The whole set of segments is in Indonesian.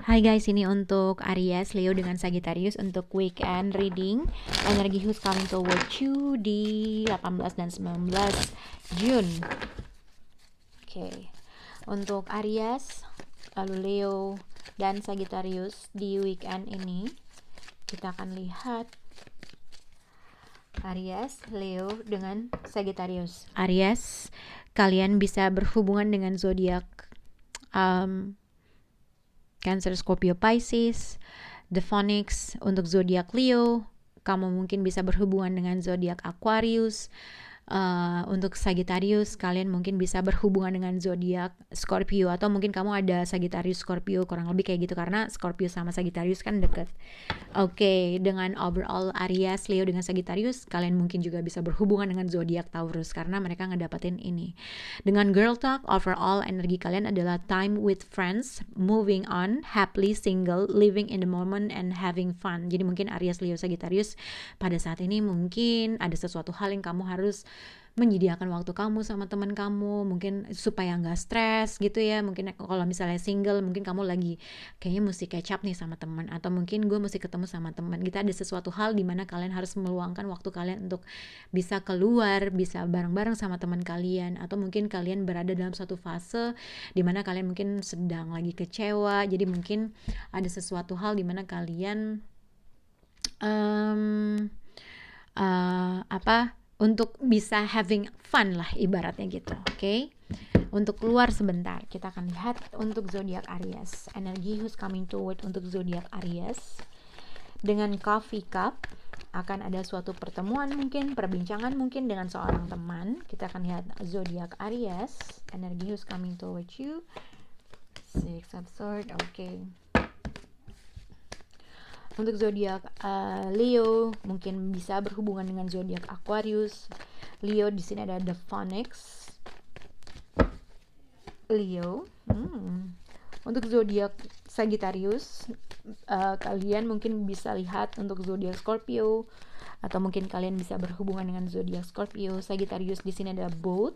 Hai guys, ini untuk Aries, Leo dengan Sagittarius untuk weekend reading. Energi who's coming toward you di 18 dan 19 June. Oke. Untuk Aries, lalu Leo dan Sagittarius di weekend ini, kita akan lihat Aries, Leo dengan Sagittarius. Aries, kalian bisa berhubungan dengan zodiak Cancer, Scorpio, Pisces. The Phoenix untuk zodiak Leo, kamu mungkin bisa berhubungan dengan zodiak Aquarius. Untuk Sagittarius, kalian mungkin bisa berhubungan dengan zodiak Scorpio, atau mungkin kamu ada Sagittarius Scorpio, kurang lebih kayak gitu, karena Scorpio sama Sagittarius kan deket. Oke, dengan overall Aries, Leo dengan Sagittarius, kalian mungkin juga bisa berhubungan dengan zodiak Taurus karena mereka ngedapetin ini. Dengan Girl Talk, overall energi kalian adalah time with friends, moving on, happily single, living in the moment and having fun. Jadi mungkin Aries, Leo, Sagittarius pada saat ini mungkin ada sesuatu hal yang kamu harus menyediakan waktu kamu sama teman kamu, mungkin supaya nggak stres gitu ya. Mungkin kalau misalnya single, mungkin kamu lagi kayaknya mesti catch up nih sama teman, atau mungkin gue mesti ketemu sama teman. Kita ada sesuatu hal di mana kalian harus meluangkan waktu kalian untuk bisa keluar, bisa bareng-bareng sama teman kalian, atau mungkin kalian berada dalam suatu fase di mana kalian mungkin sedang lagi kecewa. Jadi mungkin ada sesuatu hal di mana kalian untuk bisa having fun lah ibaratnya gitu. Oke. Untuk keluar sebentar, kita akan lihat untuk zodiak Aries. Energi who's coming toward untuk zodiak Aries. Dengan Coffee Cup akan ada suatu pertemuan, mungkin perbincangan mungkin dengan seorang teman. Kita akan lihat zodiak Aries. Energi who's coming toward you. Six of Swords. Oke. Untuk zodiak Leo, mungkin bisa berhubungan dengan zodiak Aquarius. Leo di sini ada The Phoenix. Leo. Untuk zodiak Sagittarius, kalian mungkin bisa lihat untuk zodiak Scorpio, atau mungkin kalian bisa berhubungan dengan zodiak Scorpio. Sagittarius di sini ada Boat.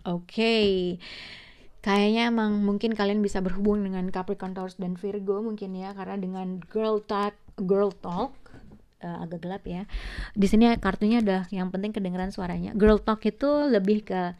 Oke. Kayaknya emang mungkin kalian bisa berhubung dengan Capricorn, Taurus, dan Virgo mungkin ya, karena dengan Girl Talk agak gelap ya. Di sini kartunya ada, yang penting kedengeran suaranya. Girl Talk itu lebih ke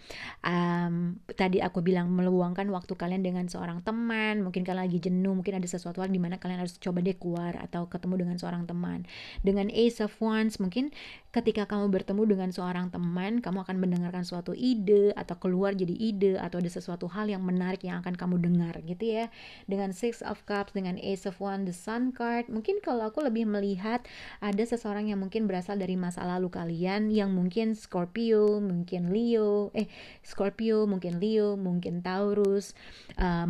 tadi aku bilang meluangkan waktu kalian dengan seorang teman. Mungkin kalian lagi jenuh, mungkin ada sesuatu hal di mana kalian harus coba deh keluar atau ketemu dengan seorang teman. Dengan Ace of Wands, mungkin ketika kamu bertemu dengan seorang teman, kamu akan mendengarkan suatu ide atau keluar jadi ide, atau ada sesuatu hal yang menarik yang akan kamu dengar gitu ya. Dengan Six of Cups, dengan Ace of Wands, the Sun card, mungkin kalau aku lebih melihat ada seseorang yang mungkin berasal dari masa lalu kalian, yang mungkin Scorpio, mungkin Leo, Scorpio, mungkin Leo, mungkin Taurus,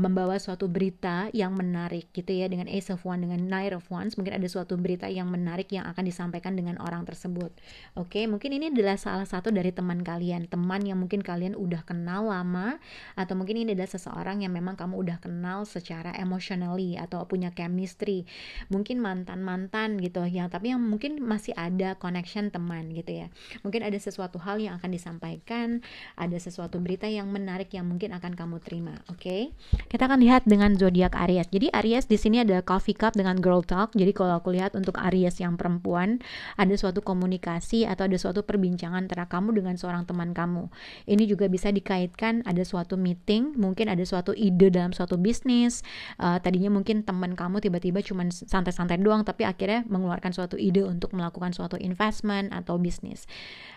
membawa suatu berita yang menarik gitu ya. Dengan Ace of Wands, dengan Knight of Wands, mungkin ada suatu berita yang menarik yang akan disampaikan dengan orang tersebut. Oke, mungkin ini adalah salah satu dari teman kalian, teman yang mungkin kalian udah kenal lama, atau mungkin ini adalah seseorang yang memang kamu udah kenal secara emotionally atau punya chemistry, mungkin mantan-mantan gitu ya, tapi yang mungkin masih ada connection teman gitu ya. Mungkin ada sesuatu hal yang akan disampaikan, ada sesuatu berita yang menarik yang mungkin akan kamu terima. Oke. Kita akan lihat dengan zodiak Aries. Jadi Aries di sini ada Coffee Cup dengan Girl Talk. Jadi kalau aku lihat untuk Aries yang perempuan, ada suatu komunikasi atau ada suatu perbincangan antara kamu dengan seorang teman kamu. Ini juga bisa dikaitkan ada suatu meeting, mungkin ada suatu ide dalam suatu bisnis. Tadinya mungkin teman kamu tiba-tiba cuma santai-santai doang, tapi akhirnya mengeluarkan suatu ide untuk melakukan suatu investment atau bisnis.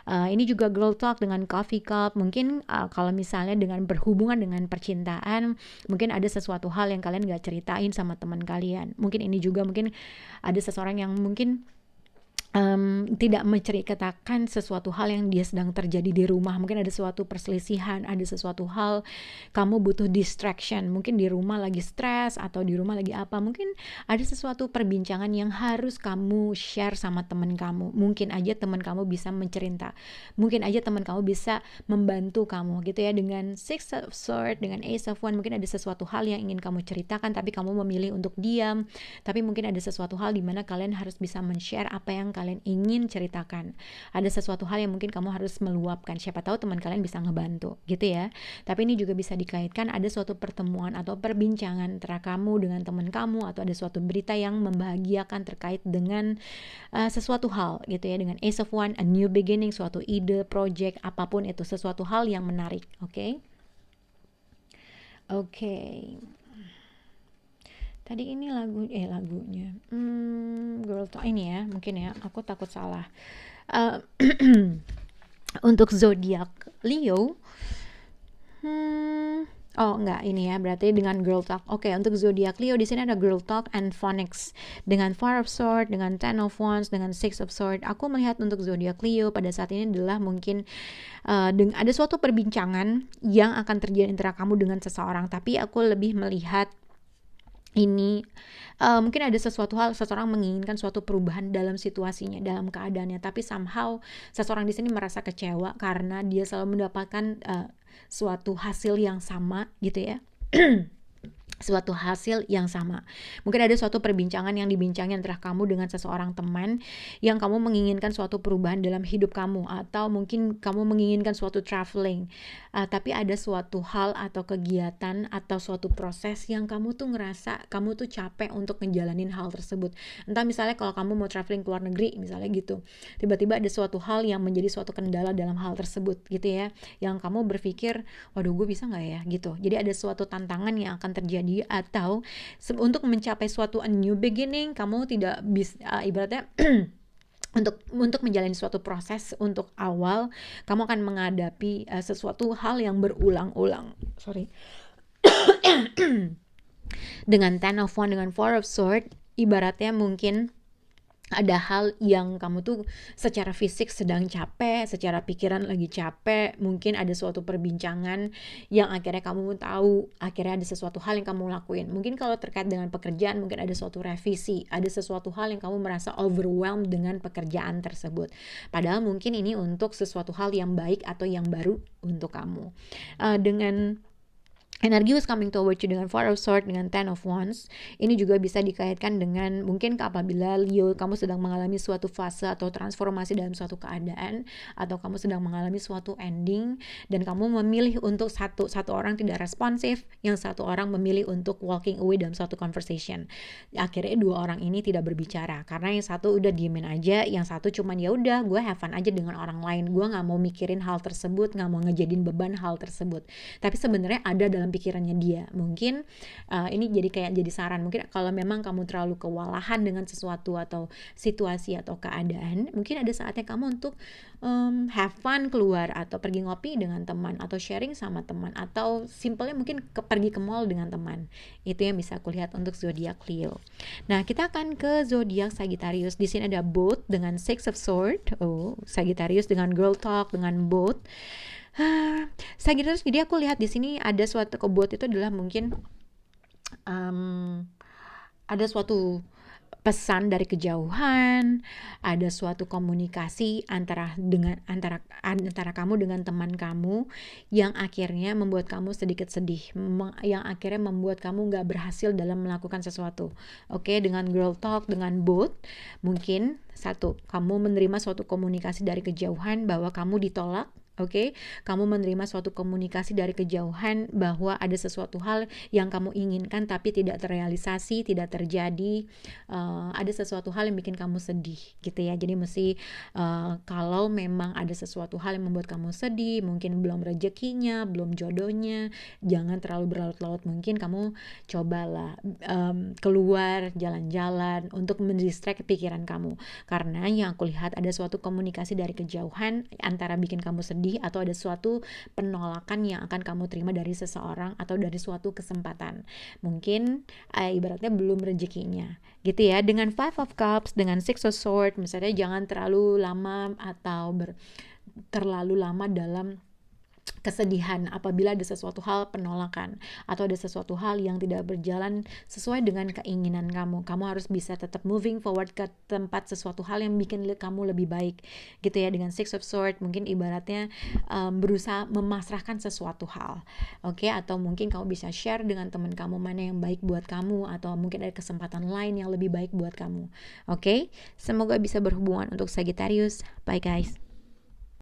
Ini juga Girl Talk dengan Coffee Cup. Mungkin kalau misalnya dengan berhubungan dengan percintaan, mungkin ada sesuatu hal yang kalian gak ceritain sama teman kalian. Mungkin ini juga mungkin ada seseorang yang mungkin tidak menceritakan sesuatu hal yang dia sedang terjadi di rumah. Mungkin ada suatu perselisihan, ada sesuatu hal kamu butuh distraction, mungkin di rumah lagi stres atau di rumah lagi apa, mungkin ada sesuatu perbincangan yang harus kamu share sama teman kamu. Mungkin aja teman kamu bisa mencerita, mungkin aja teman kamu bisa membantu kamu gitu ya. Dengan Six of Swords, dengan Ace of Wands, mungkin ada sesuatu hal yang ingin kamu ceritakan tapi kamu memilih untuk diam. Tapi mungkin ada sesuatu hal di mana kalian harus bisa men-share apa yang kalian ingin ceritakan. Ada sesuatu hal yang mungkin kamu harus meluapkan. Siapa tahu teman kalian bisa ngebantu, gitu ya. Tapi ini juga bisa dikaitkan ada suatu pertemuan atau perbincangan antara kamu dengan teman kamu, atau ada suatu berita yang membahagiakan terkait dengan sesuatu hal, gitu ya. Dengan Ace of Wands, a new beginning, suatu ide, project, apapun itu, sesuatu hal yang menarik, oke? Oke. Tadi ini lagunya. Girl Talk ini ya, mungkin ya. Aku takut salah. Uh, untuk zodiak Leo, oh enggak, ini ya, berarti dengan Girl Talk. Oke, untuk zodiak Leo di sini ada Girl Talk and Phonics dengan Four of Swords, dengan Ten of Wands, dengan Six of Swords. Aku melihat untuk zodiak Leo pada saat ini adalah mungkin ada suatu perbincangan yang akan terjadi antara kamu dengan seseorang, tapi aku lebih melihat ini mungkin ada sesuatu hal, seseorang menginginkan suatu perubahan dalam situasinya, dalam keadaannya, tapi somehow seseorang di sini merasa kecewa karena dia selalu mendapatkan suatu hasil yang sama, gitu ya. Suatu hasil yang sama. Mungkin ada suatu perbincangan yang dibincangkan antara kamu dengan seseorang teman yang kamu menginginkan suatu perubahan dalam hidup kamu, atau mungkin kamu menginginkan suatu traveling, tapi ada suatu hal atau kegiatan atau suatu proses yang kamu tuh ngerasa kamu tuh capek untuk ngejalanin hal tersebut. Entah misalnya kalau kamu mau traveling ke luar negeri misalnya gitu, tiba-tiba ada suatu hal yang menjadi suatu kendala dalam hal tersebut, gitu ya, yang kamu berpikir, waduh gue bisa gak ya, gitu. Jadi ada suatu tantangan yang akan terjadi, atau untuk mencapai suatu a new beginning, kamu tidak bisa ibaratnya untuk menjalani suatu proses untuk awal, kamu akan menghadapi sesuatu hal yang berulang-ulang. Dengan Ten of Wands, dengan Four of Swords, ibaratnya mungkin ada hal yang kamu tuh secara fisik sedang capek, secara pikiran lagi capek, mungkin ada suatu perbincangan yang akhirnya kamu tahu, akhirnya ada sesuatu hal yang kamu lakuin. Mungkin kalau terkait dengan pekerjaan, mungkin ada suatu revisi, ada sesuatu hal yang kamu merasa overwhelmed dengan pekerjaan tersebut. Padahal mungkin ini untuk sesuatu hal yang baik atau yang baru untuk kamu. Dengan energi was coming towards you dengan Four of Swords, dengan Ten of Wands, ini juga bisa dikaitkan dengan mungkin apabila Leo kamu sedang mengalami suatu fase atau transformasi dalam suatu keadaan, atau kamu sedang mengalami suatu ending dan kamu memilih untuk satu orang tidak responsif, yang satu orang memilih untuk walking away dalam suatu conversation. Akhirnya dua orang ini tidak berbicara karena yang satu udah diemin aja, yang satu cuman ya udah gue have fun aja dengan orang lain, gue nggak mau mikirin hal tersebut, nggak mau ngejadiin beban hal tersebut. Tapi sebenarnya ada dalam pikirannya dia. Mungkin ini jadi saran, mungkin kalau memang kamu terlalu kewalahan dengan sesuatu atau situasi atau keadaan, mungkin ada saatnya kamu untuk have fun, keluar atau pergi ngopi dengan teman, atau sharing sama teman, atau simpelnya mungkin pergi ke mall dengan teman. Itu yang bisa aku lihat untuk zodiak Leo. Nah, kita akan ke zodiak Sagittarius. Di sini ada Both dengan Six of Swords. Sagittarius dengan Girl Talk, dengan Both. Sagittarius, jadi aku lihat di sini ada suatu kebot itu adalah mungkin ada suatu pesan dari kejauhan, ada suatu komunikasi antara kamu dengan teman kamu yang akhirnya membuat kamu sedikit sedih, yang akhirnya membuat kamu nggak berhasil dalam melakukan sesuatu. Oke, dengan Girl Talk, dengan Both, mungkin satu, kamu menerima suatu komunikasi dari kejauhan bahwa kamu ditolak. Oke, kamu menerima suatu komunikasi dari kejauhan bahwa ada sesuatu hal yang kamu inginkan tapi tidak terrealisasi, tidak terjadi. Ada sesuatu hal yang bikin kamu sedih, gitu ya. Jadi mesti kalau memang ada sesuatu hal yang membuat kamu sedih, mungkin belum rezekinya, belum jodohnya, jangan terlalu berlarut-larut. Mungkin kamu cobalah keluar jalan-jalan untuk mendistract pikiran kamu. Karena yang aku lihat ada suatu komunikasi dari kejauhan antara bikin kamu sedih atau ada suatu penolakan yang akan kamu terima dari seseorang atau dari suatu kesempatan. Mungkin ibaratnya belum rezekinya, gitu ya. Dengan Five of Cups, dengan Six of Swords, misalnya jangan terlalu lama atau terlalu lama dalam kesedihan apabila ada sesuatu hal penolakan atau ada sesuatu hal yang tidak berjalan sesuai dengan keinginan kamu. Kamu harus bisa tetap moving forward ke tempat sesuatu hal yang bikin kamu lebih baik gitu ya. Dengan Six of Swords mungkin ibaratnya berusaha memasrahkan sesuatu hal, oke? Atau mungkin kamu bisa share dengan teman kamu mana yang baik buat kamu, atau mungkin ada kesempatan lain yang lebih baik buat kamu, oke? Semoga bisa berhubungan untuk Sagittarius. Bye guys.